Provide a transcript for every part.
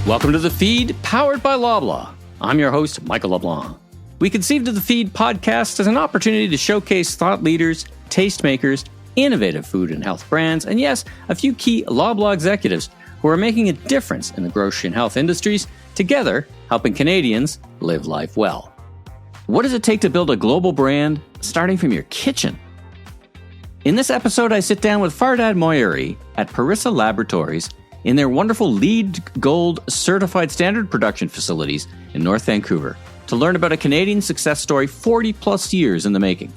Welcome to The Feed, powered by Loblaw. I'm your host, Michael LeBlanc. We conceived of The Feed podcast as an opportunity to showcase thought leaders, tastemakers, innovative food and health brands, and yes, a few key Loblaw executives who are making a difference in the grocery and health industries, together helping Canadians live life well. What does it take to build a global brand, starting from your kitchen? In this episode, I sit down with Fardad Moayeri at Parissa Laboratories in their wonderful LEED Gold certified standard production facilities in North Vancouver to learn about a Canadian success story 40 plus years in the making.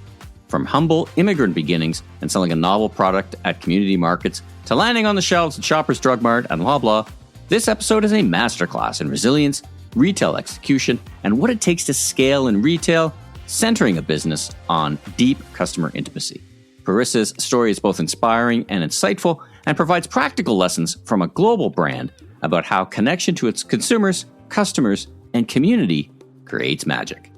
From humble immigrant beginnings and selling a novel product at community markets to landing on the shelves at Shoppers Drug Mart and Loblaw, this episode is a masterclass in resilience, retail execution, and what it takes to scale in retail, centering a business on deep customer intimacy. Parissa's story is both inspiring and insightful and provides practical lessons from a global brand about how connection to its consumers, customers, and community creates magic.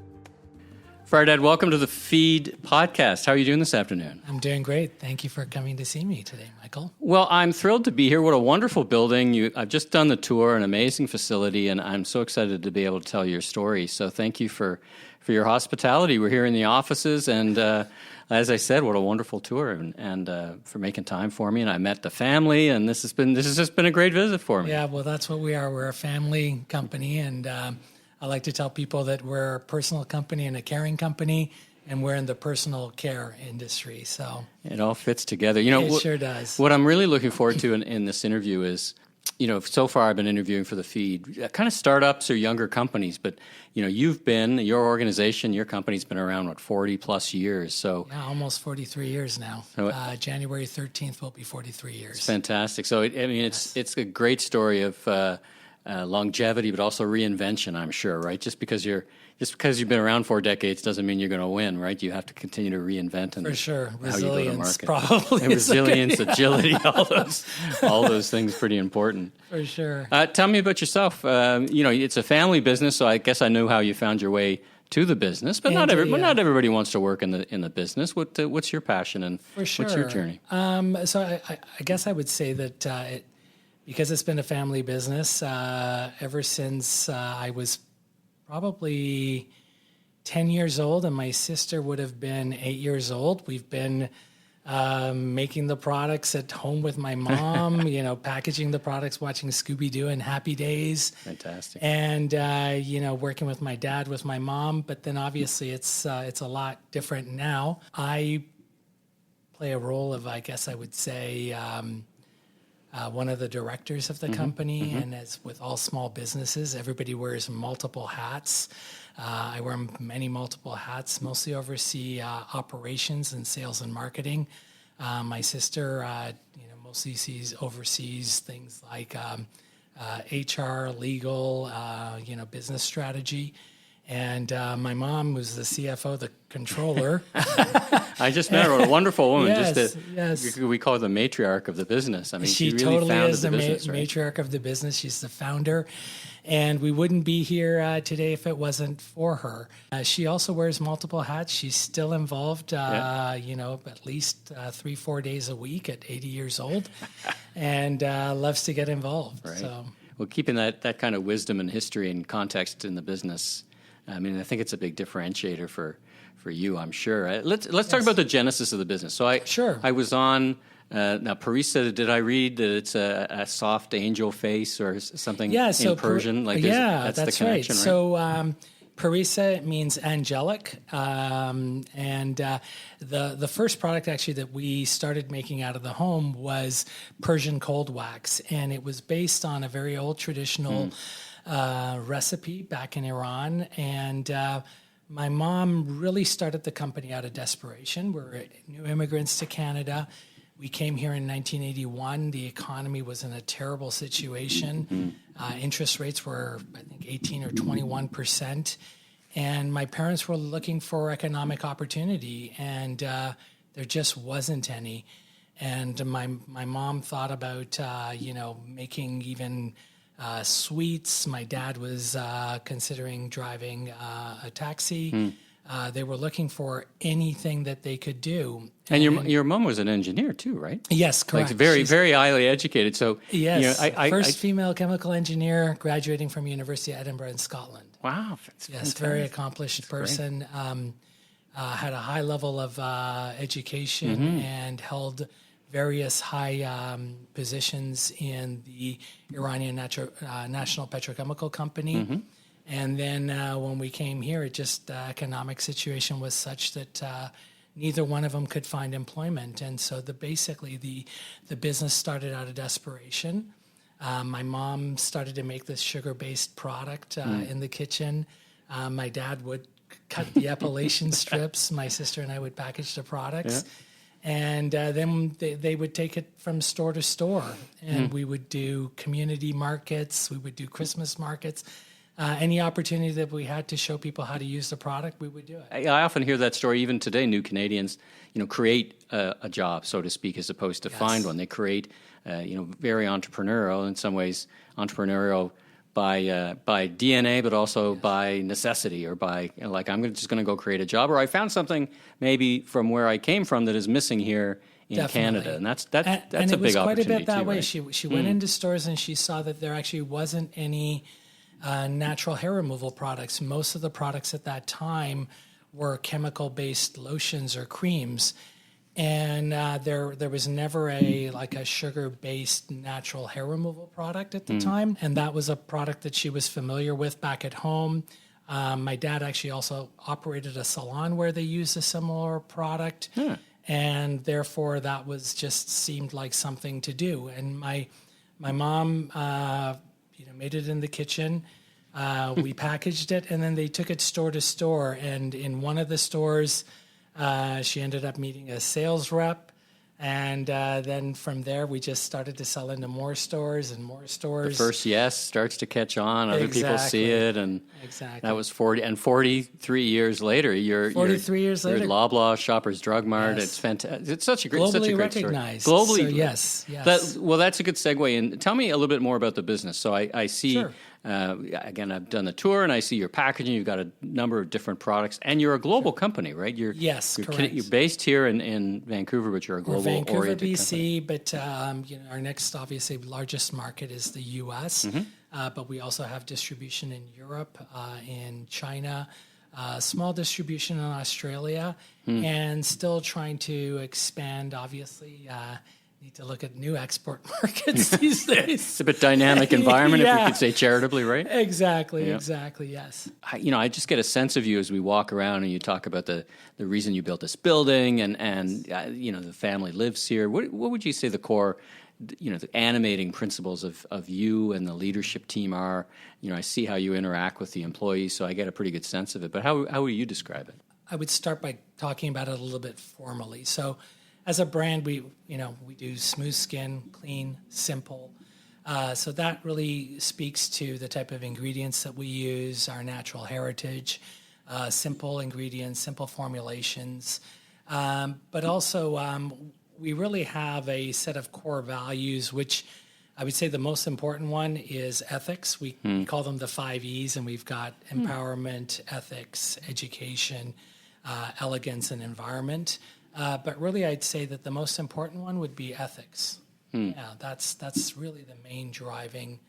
Fardad, welcome to the Feed podcast. How are you doing this afternoon? I'm doing great. Thank you for coming to see me today, Michael. Well, I'm thrilled to be here. What a wonderful building. I've just done the tour, an amazing facility, and I'm so excited to be able to tell your story. So thank you for your hospitality. We're here in the offices, and as I said, what a wonderful tour, and for making time for me. And I met the family, and this has just been a great visit for me. Yeah, well, that's what we are. We're a family company, and I like to tell people that we're a personal company and a caring company, and we're in the personal care industry. So it all fits together. It sure does. What I'm really looking forward to in this interview is, so far I've been interviewing for the Feed, kind of startups or younger companies, but your organization, your company's been around 40 plus years. So yeah, almost 43 years now. So January 13th will be 43 years. It's fantastic. So it's a great story of longevity, but also reinvention, I'm sure, right? Just because you've been around 4 decades doesn't mean you're going to win, right? You have to continue to reinvent and for sure. Resilience, how you go to market. Probably. And resilience, agility, all those things pretty important. For sure. Tell me about yourself. It's a family business, so I guess I know how you found your way to the business, but not everybody wants to work in the business. What's your passion and what's your journey? So I guess I would say that because it's been a family business ever since I was probably 10 years old, and my sister would have been 8 years old. We've been making the products at home with my mom, packaging the products, watching Scooby-Doo and Happy Days. Fantastic. And, working with my dad, with my mom. But then obviously it's a lot different now. I play a role of, I guess I would say, one of the directors of the company, and as with all small businesses, everybody wears multiple hats. I wear many multiple hats, mostly oversee operations and sales and marketing. My sister, mostly oversees things like HR, legal, business strategy. And my mom was the CFO, the controller. I just met her, a wonderful woman. Yes. We call her the matriarch of the business. I mean, she really totally founded is the business, right? matriarch of the business. She's the founder. And we wouldn't be here today if it wasn't for her. She also wears multiple hats. She's still involved, at least 3-4 days a week at 80 years old, and loves to get involved. Right. So, well, keeping that kind of wisdom and history and context in the business, I mean, I think it's a big differentiator for you, I'm sure. Let's talk about the genesis of the business. So I was on. Now, Parissa, did I read that it's a soft angel face or something in Persian? That's the connection, right? Right? So Parissa means angelic, and the first product actually that we started making out of the home was Persian cold wax, and it was based on a very old traditional recipe back in Iran, and my mom really started the company out of desperation. We're new immigrants to Canada. We came here in 1981. The economy was in a terrible situation. Interest rates were, I think, 18 or 21%. And my parents were looking for economic opportunity, and there just wasn't any. And my mom thought about, making even sweets. My dad was considering driving a taxi. They were looking for anything that they could do. And your mom was an engineer too, right? Yes, correct. Like very highly educated. So yes, I first female chemical engineer graduating from University of Edinburgh in Scotland. Wow, yes, fantastic. Very accomplished person. Had a high level of education and held various high positions in the Iranian National Petrochemical Company. And then when we came here, it just economic situation was such that neither one of them could find employment. And so basically the business started out of desperation. My mom started to make this sugar-based product in the kitchen. My dad would cut the epilation strips. My sister and I would package the products. Yeah. And then they would take it from store to store. And we would do community markets. We would do Christmas markets. Any opportunity that we had to show people how to use the product, we would do it. I often hear that story. Even today, new Canadians, create a job, so to speak, as opposed to find one. They create, very entrepreneurial, in some ways, entrepreneurial by DNA, but also by necessity, or by I'm just going to go create a job, or I found something maybe from where I came from that is missing here in Definitely. Canada, and that's a big opportunity. And it was quite a bit that too, way. Right? She went into stores and she saw that there actually wasn't any natural hair removal products. Most of the products at that time were chemical-based lotions or creams, and there was never a sugar-based natural hair removal product at the time, and that was a product that she was familiar with back at home. My dad actually also operated a salon where they used a similar product, and therefore that was just seemed like something to do. And my mom made it in the kitchen. We packaged it, and then they took it store to store. And in one of the stores, she ended up meeting a sales rep. And then from there, we just started to sell into more stores and more stores. The first yes starts to catch on. Other people see it, and that was 43 years later. You're 43 years later. You're at Loblaw, Shoppers Drug Mart. Yes. It's fantastic. It's such a great, recognized. Story. Globally, so yes. That's a good segue. And tell me a little bit more about the business. So I see. Sure. Again, I've done the tour, and I see your packaging. You've got a number of different products, and you're a global company, right? Yes, correct. You're based here in Vancouver, but you're a global Vancouver, company. BC, but our next, obviously, largest market is the U.S., but we also have distribution in Europe, in China, small distribution in Australia, and still trying to expand, obviously. Need to look at new export markets these days. It's a bit dynamic environment, if we could say charitably, right? Exactly, yes. I just get a sense of you as we walk around and you talk about the reason you built this building and the family lives here. What would you say the core, the animating principles of you and the leadership team are? I see how you interact with the employees, so I get a pretty good sense of it. But how would you describe it? I would start by talking about it a little bit formally. So, as a brand, we do smooth skin, clean, simple. So that really speaks to the type of ingredients that we use, our natural heritage, simple ingredients, simple formulations. But also, we really have a set of core values, which I would say the most important one is ethics. We call them the 5 E's, and we've got empowerment, ethics, education, elegance, and environment. But really, I'd say that the most important one would be ethics. Yeah, that's really the main driving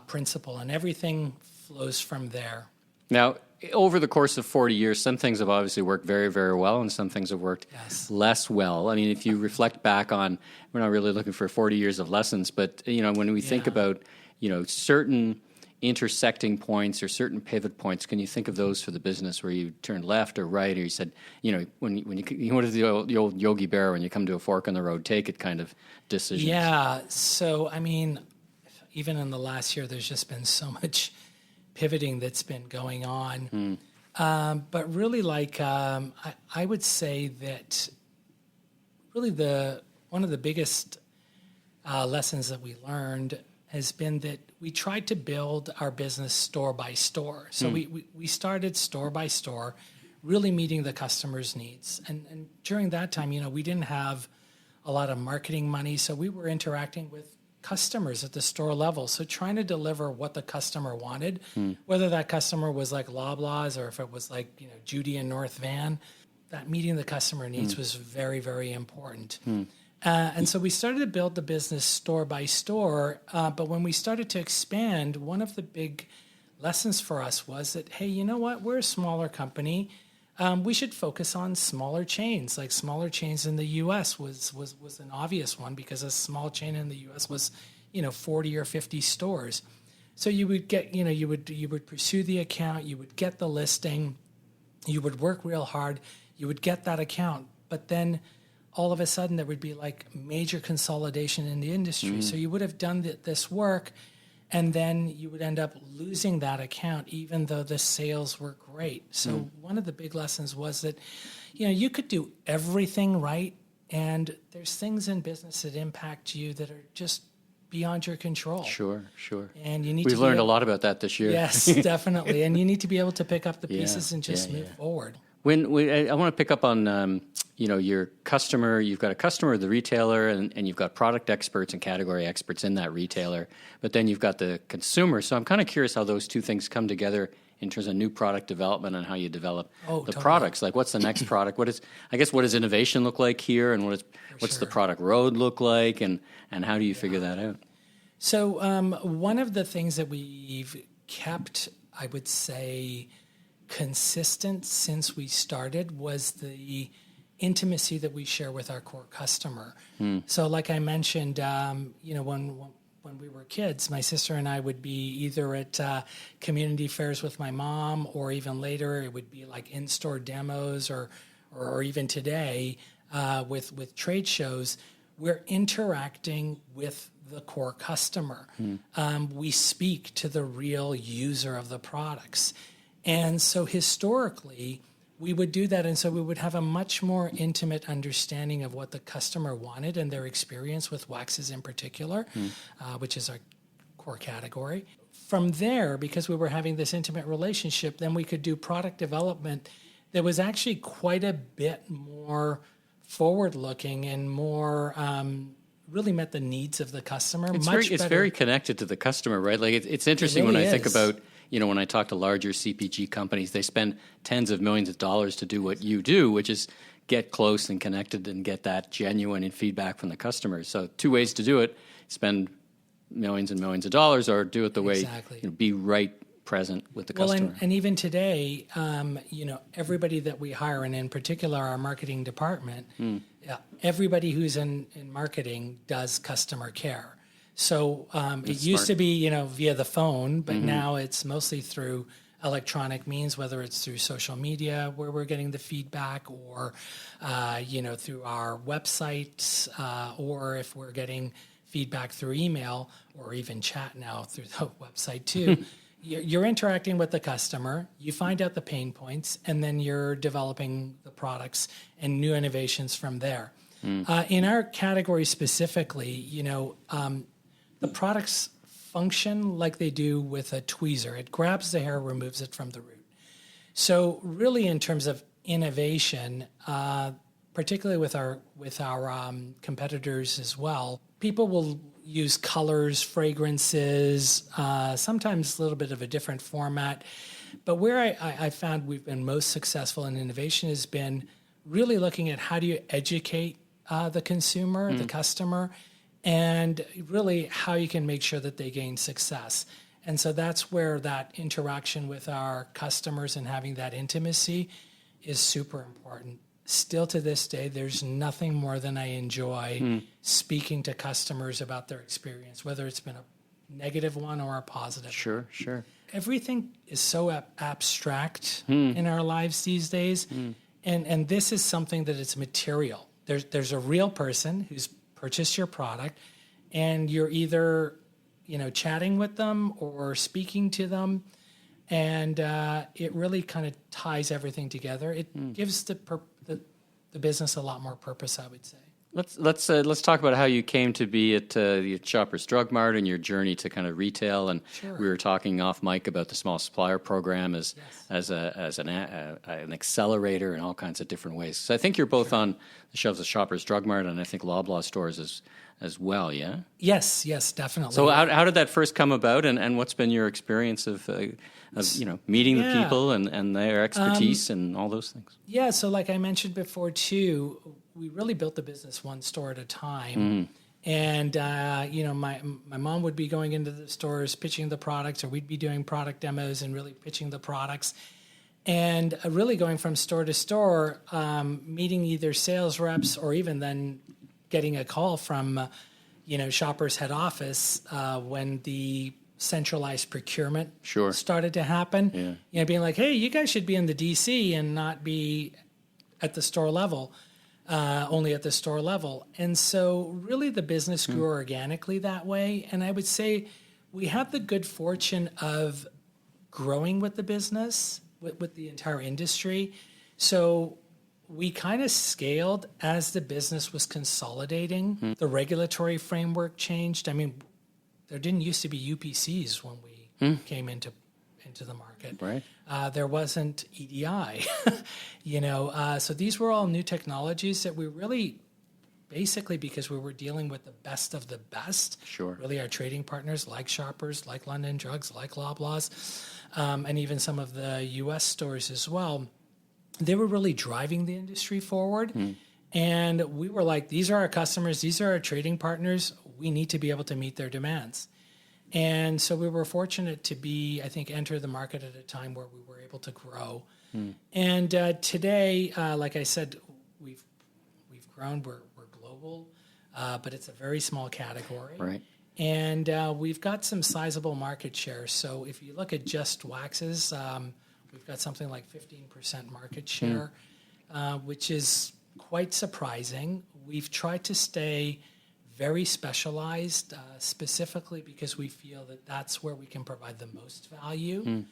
principle, and everything flows from there. Now, over the course of 40 years, some things have obviously worked very, very well, and some things have worked less well. I mean, if you reflect back on, we're not really looking for 40 years of lessons, but when we think about certain intersecting points or certain pivot points, can you think of those for the business where you turned left or right, or you said, when you what is the old Yogi Berra, when you come to a fork in the road, take it kind of decisions? Yeah. So, I mean, even in the last year, there's just been so much pivoting that's been going on. But really, I would say that really one of the biggest lessons that we learned has been that we tried to build our business store by store. So we started store by store, really meeting the customer's needs. And during that time, we didn't have a lot of marketing money, so we were interacting with customers at the store level. So trying to deliver what the customer wanted, whether that customer was like Loblaw's or if it was like, Judy in North Van, that meeting the customer needs was very, very important. And so we started to build the business store by store. But when we started to expand, one of the big lessons for us was that, hey, you know what? We're a smaller company. We should focus on smaller chains. Like smaller chains in the U.S. was an obvious one because a small chain in the U.S. was, 40 or 50 stores. So you would get, you would pursue the account, you would get the listing, you would work real hard, you would get that account, but then all of a sudden there would be like major consolidation in the industry. So you would have done this work, and then you would end up losing that account even though the sales were great. So one of the big lessons was that, you could do everything right, and there's things in business that impact you that are just beyond your control. Sure. And you need We've learned a lot about that this year. Yes, definitely. And you need to be able to pick up the pieces and just move forward. I want to pick up on, your customer. You've got a customer, the retailer, and you've got product experts and category experts in that retailer. But then you've got the consumer. So I'm kind of curious how those two things come together in terms of new product development and how you develop products. Like, what's the next product? What does innovation look like here, and what's the product road look like, and how do you figure that out? So one of the things that we've kept, I would say, consistent since we started was the intimacy that we share with our core customer. So like I mentioned, when we were kids, my sister and I would be either at community fairs with my mom, or even later it would be like in-store demos, or even today with trade shows. We're interacting with the core customer. We speak to the real user of the products. And so historically, we would do that, and so we would have a much more intimate understanding of what the customer wanted and their experience with waxes in particular, which is our core category. From there, because we were having this intimate relationship, then we could do product development that was actually quite a bit more forward-looking and more really met the needs of the customer. It's very connected to the customer, right? Like it's interesting when I think about, when I talk to larger CPG companies, they spend tens of millions of dollars to do what you do, which is get close and connected and get that genuine feedback from the customers. So two ways to do it: spend millions and millions of dollars, or do it the way, be right present with the customer. And even today, everybody that we hire, and in particular our marketing department, everybody who's in marketing does customer care. So it used to be, via the phone, but now it's mostly through electronic means, whether it's through social media where we're getting the feedback, or, through our websites, or if we're getting feedback through email or even chat now through the website too. You're interacting with the customer, you find out the pain points, and then you're developing the products and new innovations from there. In our category specifically, the products function like they do with a tweezer. It grabs the hair, removes it from the root. So really, in terms of innovation, particularly with our competitors as well, people will use colors, fragrances, sometimes a little bit of a different format. But where I found we've been most successful in innovation has been really looking at how do you educate the consumer, the customer, and really how you can make sure that they gain success. And so that's where that interaction with our customers and having that intimacy is super important. Still to this day, there's nothing more than I enjoy speaking to customers about their experience, whether it's been a negative one or a positive. Sure. Everything is so abstract in our lives these days. And this is something that is material. There's a real person who's purchased your product, and you're either chatting with them or speaking to them, and it really kind of ties everything together. It gives the business a lot more purpose, I would say. Let's talk about how you came to be at the Shoppers Drug Mart and your journey to kind of retail. And we were talking off mic about the small supplier program as an accelerator in all kinds of different ways. So I think you're both on the shelves of Shoppers Drug Mart and I think Loblaw stores as well. Yeah. Yes, definitely. So how did that first come about, and what's been your experience of meeting the people and their expertise and all those things? Yeah. So like I mentioned before too, we really built the business one store at a time. And, my mom would be going into the stores, pitching the products, or we'd be doing product demos and really pitching the products. And really going from store to store, meeting either sales reps or even then getting a call from, Shoppers head office when the centralized procurement started to happen. Yeah. Being like, hey, you guys should be in the DC and not be at the store level. Only at the store level. And so really the business grew organically that way. And I would say we had the good fortune of growing with the business, with the entire industry. So we kind of scaled as the business was consolidating. The regulatory framework changed. I mean, there didn't used to be UPCs when we came into the market. Right. There wasn't EDI, so these were all new technologies that we really, basically because we were dealing with the best of the best, really our trading partners like Shoppers, like London Drugs, like Loblaws, and even some of the U.S. stores as well, they were really driving the industry forward. And we were like, these are our customers, these are our trading partners, we need to be able to meet their demands. And so we were fortunate to enter the market at a time where we were able to grow. And today, like I said, we've grown. We're global, but it's a very small category. Right. And we've got some sizable market share. So if you look at just waxes, we've got something like 15% market share, which is quite surprising. We've tried to stay very specialized, specifically because we feel that that's where we can provide the most value.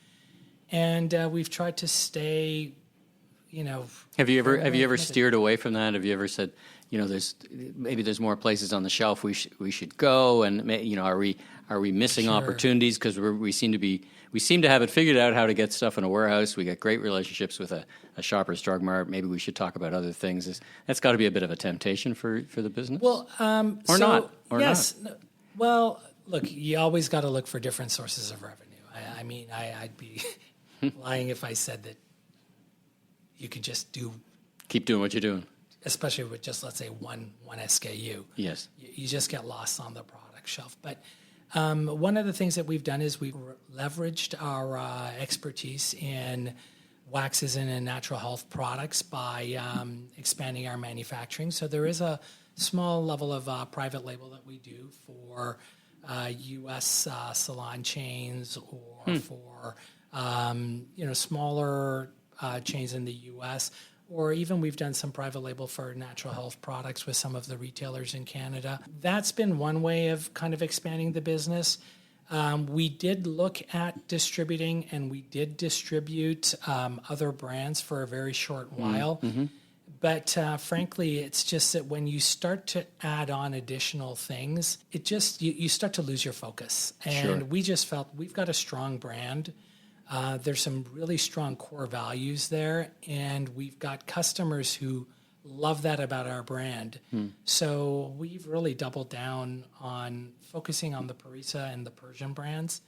And we've tried to stay, Have you ever steered away from that? Have you ever said, there's more places on the shelf we should go, and are we missing opportunities because we seem to have it figured out how to get stuff in a warehouse. We got great relationships with a Shoppers Drug Mart. Maybe we should talk about other things. That's got to be a bit of a temptation for the business. Well, not. Well, look, you always got to look for different sources of revenue. I'd be lying if I said that you could just keep doing what you're doing, especially with just, let's say, one SKU. Yes, you just get lost on the product shelf. But one of the things that we've done is we've leveraged our expertise in waxes and in natural health products by expanding our manufacturing. So there is a small level of private label that we do for U.S. salon chains or for smaller chains in the U.S., or even we've done some private label for natural health products with some of the retailers in Canada. That's been one way of kind of expanding the business. We did look at distributing, and we did distribute other brands for a very short while. But frankly, it's just that when you start to add on additional things, it just you start to lose your focus. And we just felt we've got a strong brand. There's some really strong core values there, and we've got customers who love that about our brand. So we've really doubled down on focusing on the Parissa and the Persian brands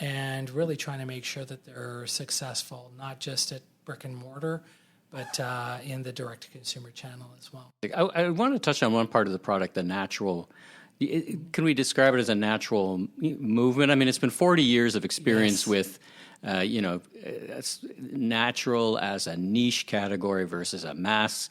and really trying to make sure that they're successful, not just at brick and mortar, but in the direct-to-consumer channel as well. I want to touch on one part of the product, the natural. Can we describe it as a natural movement? I mean, it's been 40 years of experience with natural as a niche category versus a mass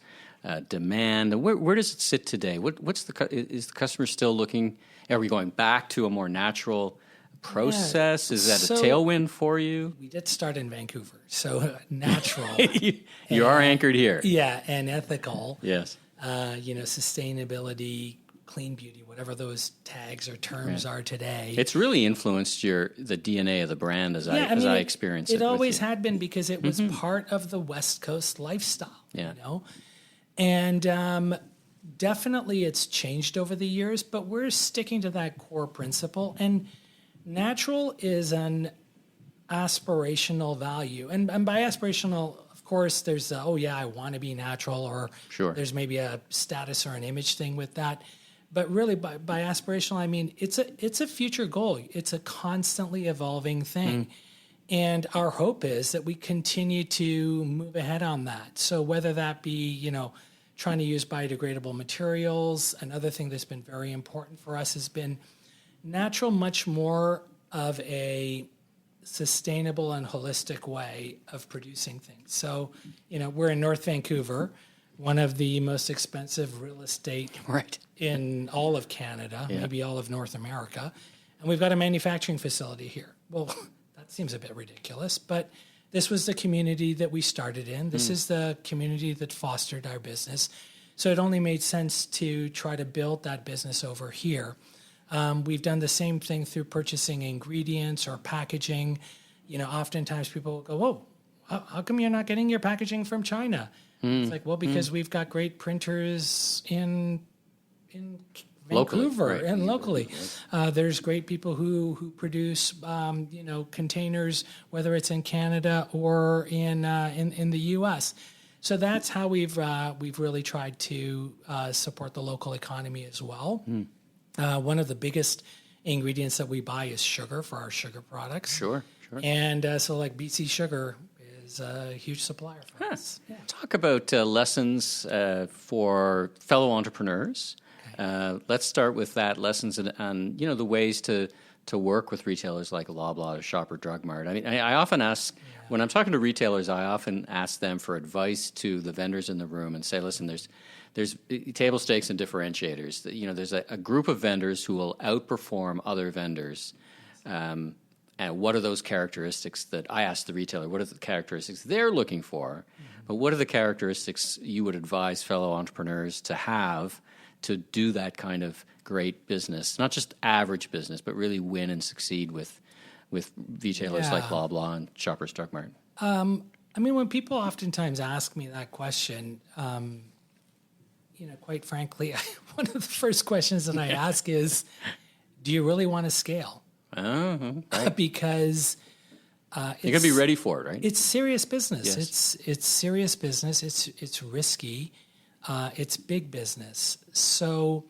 demand. Where does it sit today? Is the customer still looking? Are we going back to a more natural process? Is that a tailwind for you? We did start in Vancouver, so natural. You are anchored here. Yeah, and ethical. Yes. Sustainability, clean beauty, whatever those tags or terms are today. It's really influenced the DNA of the brand as I experience it. It always had been because it was part of the West Coast lifestyle. Yeah. And definitely it's changed over the years, but we're sticking to that core principle. And natural is an aspirational value. And by aspirational, of course, there's, I want to be natural, or Sure. there's maybe a status or an image thing with that. But really, by aspirational, I mean, it's a future goal. It's a constantly evolving thing. And our hope is that we continue to move ahead on that. So whether that be, trying to use biodegradable materials, another thing that's been very important for us has been natural much more of a sustainable and holistic way of producing things. So, we're in North Vancouver, one of the most expensive real estate in all of Canada, maybe all of North America. And we've got a manufacturing facility here. Well, that seems a bit ridiculous, but this was the community that we started in. This is the community that fostered our business. So it only made sense to try to build that business over here. We've done the same thing through purchasing ingredients or packaging. Oftentimes people will go, "Whoa, how come you're not getting your packaging from China?" It's like, well, because we've got great printers in Vancouver and locally. There's great people who produce, containers, whether it's in Canada or in the U.S. So that's how we've really tried to support the local economy as well. One of the biggest ingredients that we buy is sugar for our sugar products. Sure. And so like BC Sugar is a huge supplier for us. Yeah. Talk about lessons for fellow entrepreneurs. Let's start with that, lessons on the ways to work with retailers like Loblaw or Shoppers Drug Mart. I mean, I often ask, when I'm talking to retailers, I often ask them for advice to the vendors in the room and say, listen, there's table stakes and differentiators. There's a group of vendors who will outperform other vendors. And what are those characteristics that I ask the retailer? What are the characteristics they're looking for? But what are the characteristics you would advise fellow entrepreneurs to have to do that kind of great business, not just average business, but really win and succeed with retailers like Loblaw and Shoppers Drug Mart? When people oftentimes ask me that question, quite frankly, one of the first questions that I ask is, do you really want to scale? Right. Because you got to be ready for it, right? It's serious business. Yes. It's serious business. It's risky. It's big business. So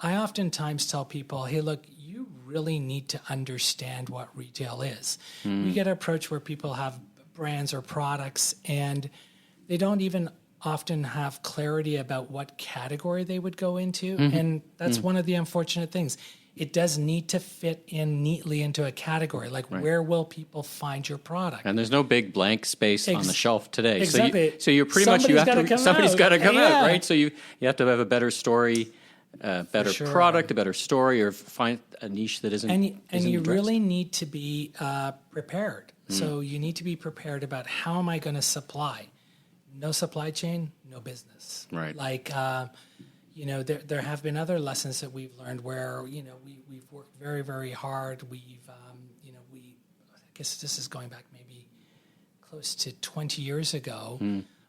I oftentimes tell people, hey, look, you really need to understand what retail is. We get approached where people have brands or products and they don't even often have clarity about what category they would go into. And that's one of the unfortunate things. It does need to fit in neatly into a category. Like, where will people find your product? And there's no big blank space on the shelf today. Exactly. So you're pretty much, somebody's got to come out, right? So you have to have a better story, better product, a better story, or find a niche that isn't. And you really need to be prepared. So you need to be prepared about, how am I going to supply? No supply chain, no business. Right. Like, there have been other lessons that we've learned where, we've worked very, very hard. I guess this is going back maybe close to 20 years ago.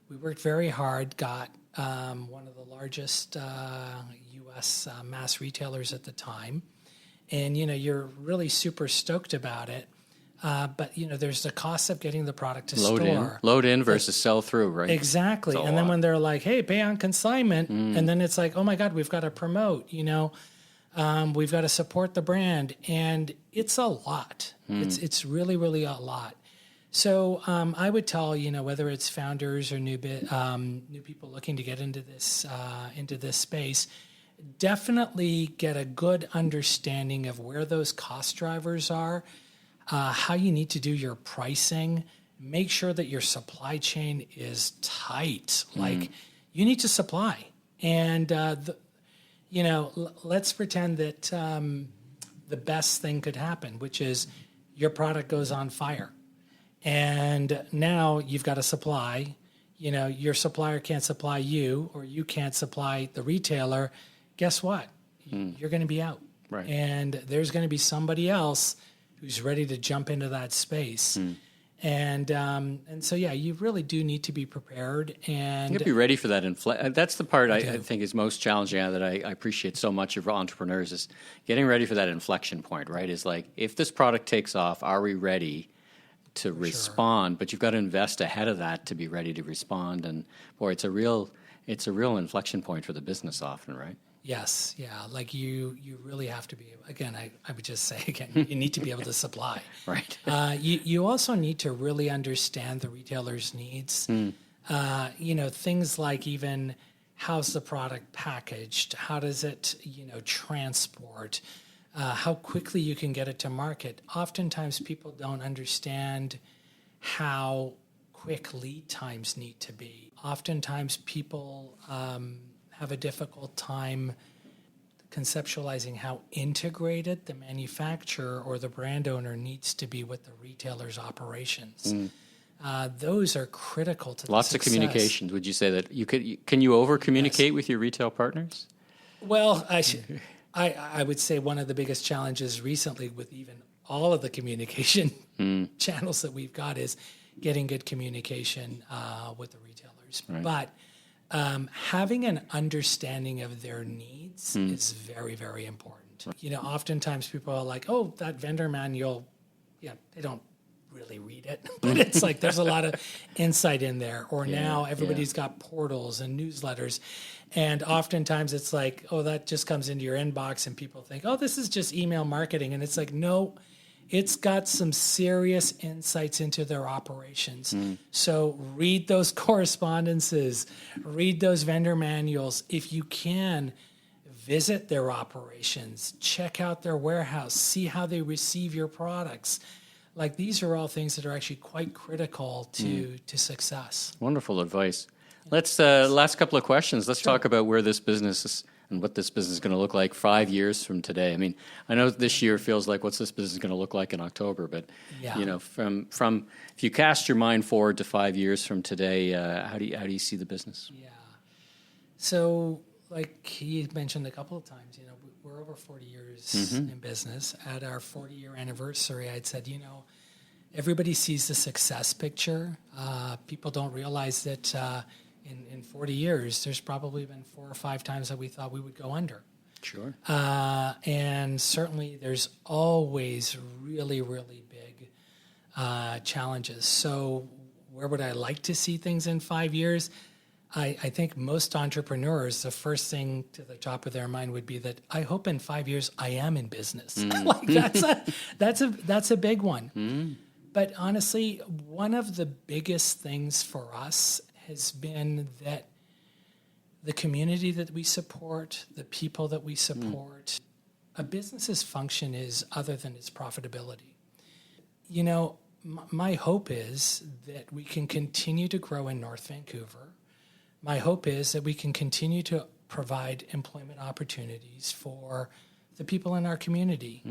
We worked very hard, got one of the largest U.S. mass retailers at the time. And, you're really super stoked about it. But, there's the cost of getting the product to store. Load in versus sell through, right? Exactly. And then when they're like, hey, pay on consignment, and then it's like, oh, my God, we've got to promote, we've got to support the brand. And it's a lot. It's really, really a lot. So I would tell, whether it's founders or new people looking to get into this space, definitely get a good understanding of where those cost drivers are, how you need to do your pricing. Make sure that your supply chain is tight. Like, you need to supply. And, let's pretend that the best thing could happen, which is your product goes on fire. And now you've got to supply. Your supplier can't supply you, or you can't supply the retailer. Guess what? You're going to be out. Right. And there's going to be somebody else who's ready to jump into that space. And so, yeah, you really do need to be prepared. And You have to be ready for that. That's the part I think is most challenging, that I appreciate so much of entrepreneurs, is getting ready for that inflection point, right? Is like, if this product takes off, are we ready to respond? But you've got to invest ahead of that to be ready to respond. And boy, it's a real inflection point for the business often, right? yes, yeah, like you really have to be, again, I would just say again, you need to be able to supply. Right. You also need to really understand the retailer's needs. Things like, even how's the product packaged? How does it, transport? How quickly you can get it to market. Oftentimes people don't understand how quick lead times need to be. Oftentimes people have a difficult time conceptualizing how integrated the manufacturer or the brand owner needs to be with the retailer's operations. Those are critical to Lots of communications. Would you say that can you over communicate with your retail partners? Well, I would say one of the biggest challenges recently with even all of the communication channels that we've got is getting good communication with the retailers. Right. But having an understanding of their needs is very, very important. Oftentimes people are like, oh, that vendor manual, they don't really read it, but it's like there's a lot of insight in there. Or now everybody's got portals and newsletters. And oftentimes it's like, oh, that just comes into your inbox and people think, oh, this is just email marketing. And it's like, no, it's got some serious insights into their operations. So read those correspondences, read those vendor manuals. If you can, visit their operations, check out their warehouse, see how they receive your products. Like, these are all things that are actually quite critical to success. Wonderful advice. Let's last couple of questions. Let's talk about where this business is and what this business is going to look like 5 years from today. I mean, I know this year feels like, what's this business going to look like in October? But from if you cast your mind forward to 5 years from today, how do you see the business? Yeah. So, like he mentioned a couple of times, we're over 40 years in business. At our 40-year anniversary, I'd said, everybody sees the success picture. People don't realize that in 40 years, there's probably been 4 or 5 times that we thought we would go under. Sure. And certainly there's always really, really big challenges. So where would I like to see things in 5 years? I think most entrepreneurs, the first thing to the top of their mind would be that I hope in 5 years I am in business. Like, that's a big one. But honestly, one of the biggest things for us has been that the community that we support, the people that we support, a business's function is other than its profitability. My hope is that we can continue to grow in North Vancouver. My hope is that we can continue to provide employment opportunities for the people in our community.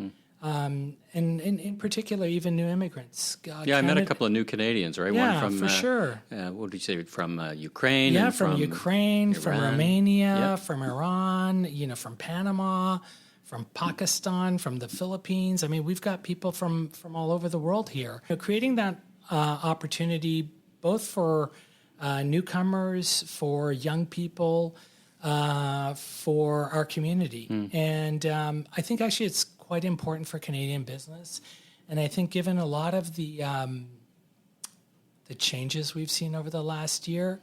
And in particular, even new immigrants. I met a couple of new Canadians, right? Yeah, one from, for sure. What did you say? From Ukraine? Yeah, and from Ukraine, Iran. from Romania, from Iran, from Panama, from Pakistan, from the Philippines. I mean, we've got people from all over the world here. Creating that opportunity both for newcomers, for young people, for our community. And I think actually it's quite important for Canadian business. And I think given a lot of the changes we've seen over the last year,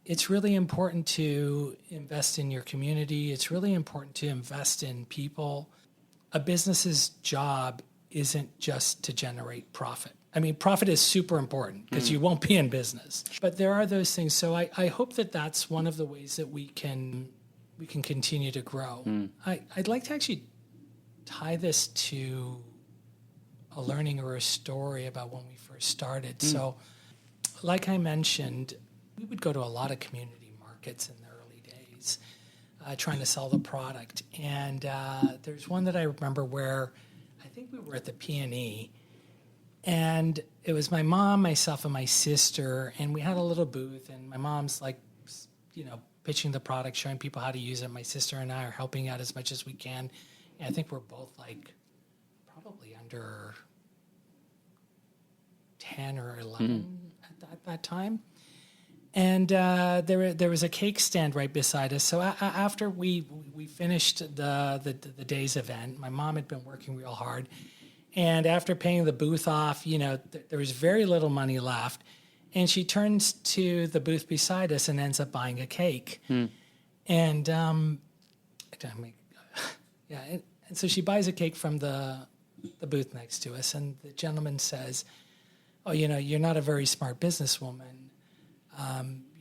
it's really important to invest in your community. It's really important to invest in people. A business's job isn't just to generate profit. I mean, profit is super important because you won't be in business. But there are those things. So I hope that that's one of the ways that we can continue to grow. I'd like to actually tie this to a learning or a story about when we first started. So like I mentioned, we would go to a lot of community markets in the early days trying to sell the product. And there's one that I remember where I think we were at the P&E, and it was my mom, myself, and my sister, and we had a little booth, and my mom's like, pitching the product, showing people how to use it. My sister and I are helping out as much as we can. And I think we're both like probably under 10 or 11 at that time. And there was a cake stand right beside us. So after we finished the day's event, my mom had been working real hard. And after paying the booth off, there was very little money left. And she turns to the booth beside us and ends up buying a cake. And and so she buys a cake from the booth next to us. And the gentleman says, "Oh, you're not a very smart businesswoman.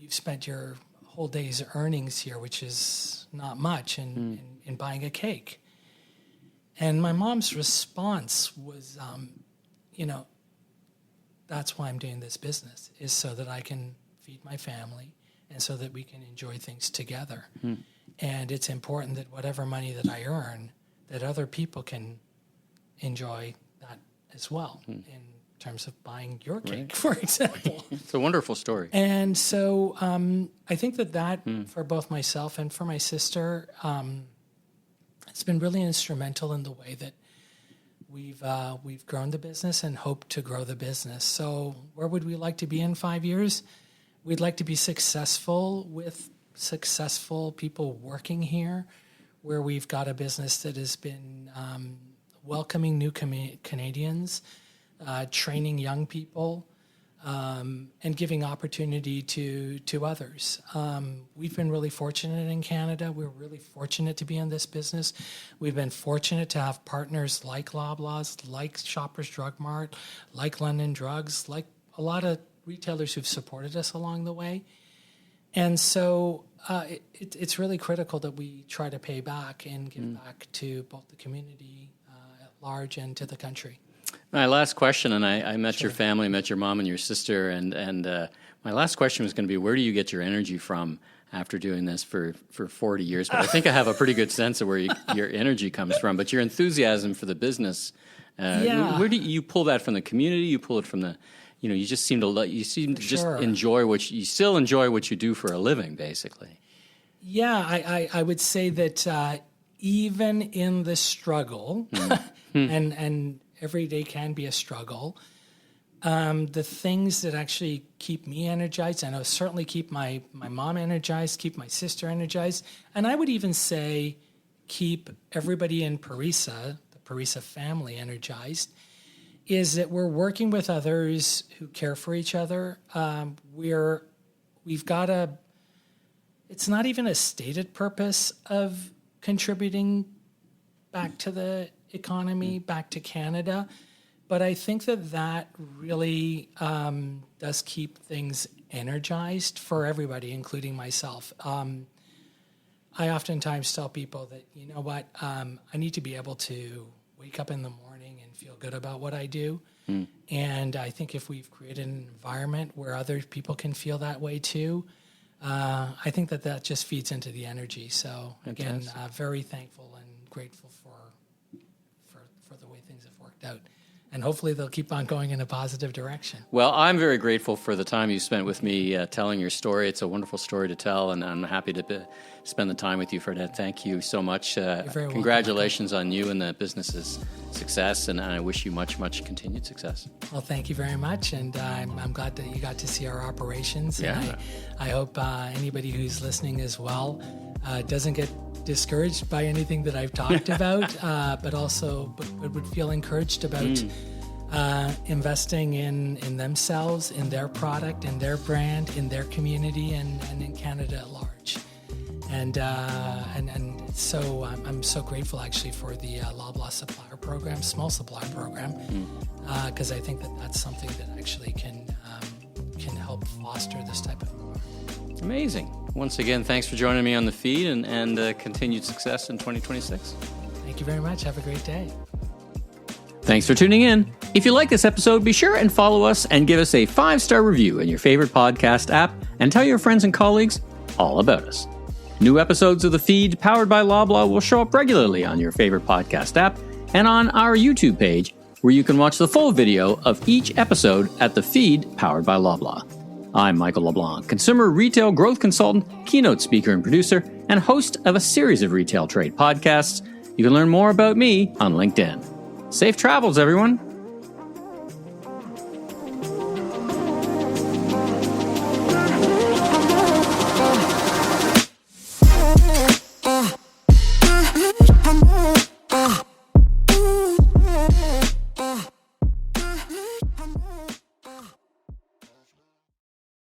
You've spent your whole day's earnings here, which is not much, in buying a cake." And my mom's response was, that's why I'm doing this business, is so that I can feed my family and so that we can enjoy things together. And it's important that whatever money that I earn, that other people can enjoy that as well. In terms of buying your cake, for example. It's a wonderful story. And so I think that for both myself and for my sister, it's been really instrumental in the way that we've grown the business and hope to grow the business. So where would we like to be in 5 years? We'd like to be successful with successful people working here, where we've got a business that has been welcoming new Canadians, training young people, and giving opportunity to others. We've been really fortunate in Canada. We're really fortunate to be in this business. We've been fortunate to have partners like Loblaws, like Shoppers Drug Mart, like London Drugs, like a lot of retailers who've supported us along the way. And so it's really critical that we try to pay back and give back to both the community at large and to the country. My last question, and I met your family, met your mom and your sister, and my last question was going to be, where do you get your energy from after doing this for 40 years? But I think I have a pretty good sense of where your energy comes from. But your enthusiasm for the business, where do you pull that from? The community? You pull it from the, you just seem to just enjoy you still enjoy what you do for a living, basically. Yeah, I would say that even in the struggle, and every day can be a struggle, the things that actually keep me energized, and I'll certainly keep my mom energized, keep my sister energized, and I would even say keep everybody in Parissa, the Parissa family, energized, is that we're working with others who care for each other. We've got it's not even a stated purpose of contributing back to the economy, back to Canada, but I think that really does keep things energized for everybody, including myself. I oftentimes tell people that, I need to be able to wake up in the morning and feel good about what I do. And I think if we've created an environment where other people can feel that way too, I think that just feeds into the energy. So again, very thankful and grateful for the way things have worked out. And hopefully they'll keep on going in a positive direction. Well, I'm very grateful for the time you spent with me telling your story. It's a wonderful story to tell, and I'm happy to spend the time with you, Fardad. Thank you so much. Congratulations on you and the business's success, and I wish you much, much continued success. Well, thank you very much, and I'm glad that you got to see our operations. Yeah. And I hope anybody who's listening as well doesn't get discouraged by anything that I've talked about, but would feel encouraged about investing in themselves, in their product, in their brand, in their community, and in Canada at large. And so I'm so grateful actually for the Loblaw supplier program, small supplier program, because I think that's something that actually can help foster this type of environment. Amazing. Once again, thanks for joining me on the feed, and continued success in 2026. Thank you very much. Have a great day. Thanks for tuning in. If you like this episode, be sure and follow us and give us a 5-star review in your favorite podcast app, and tell your friends and colleagues all about us. New episodes of The Feed, powered by Loblaw, will show up regularly on your favorite podcast app and on our YouTube page, where you can watch the full video of each episode at The Feed, powered by Loblaw. I'm Michael LeBlanc, consumer retail growth consultant, keynote speaker and producer, and host of a series of retail trade podcasts. You can learn more about me on LinkedIn. Safe travels, everyone.